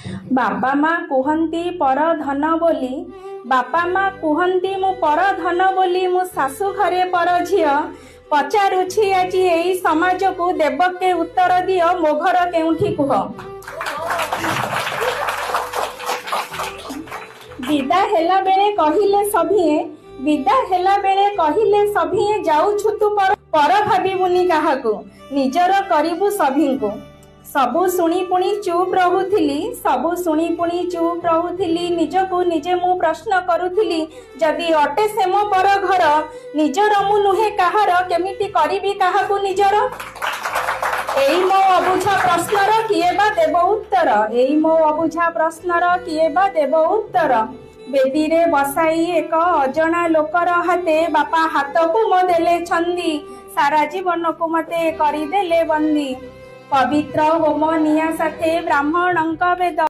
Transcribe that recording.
बापा माँ कुहंती पर धन बोली, बापा माँ कुहंती मु पर धन बोली, मु सासु घरे पर झियो पचारुछि आजि एई समाज को देव के उत्तर दियो, मो घर केउठी कुह। विदा हेला बेले कहिले सभिए, विदा हेला बेले कहिले सभिए, जाउछु तू पर भाबिबुनी काहाकू, निजर करिबु सभिंकु। सबु शुणी पुणी चुप रहुथिली, सबु शुणी पुणी चुप रहुथिली, निजकू निजे मु प्रश्न करुथिली, जदि अटे से मो पर घर, निजर मु नुहे काहार, केमिति करिबि काहाकू निजर। एई मो अबुझा प्रश्नर किए बा देव उत्तर, एई मो अबुझा प्रश्नर किए बा देव उत्तर। बेदी रे बसाई एक अजणा लोकर हाथे, बापा हाथ को मो देले छंदी, सारा जीवन को मते करी देले बंदी। पवित्र होम निया साथे ब्राह्मणंक वेद,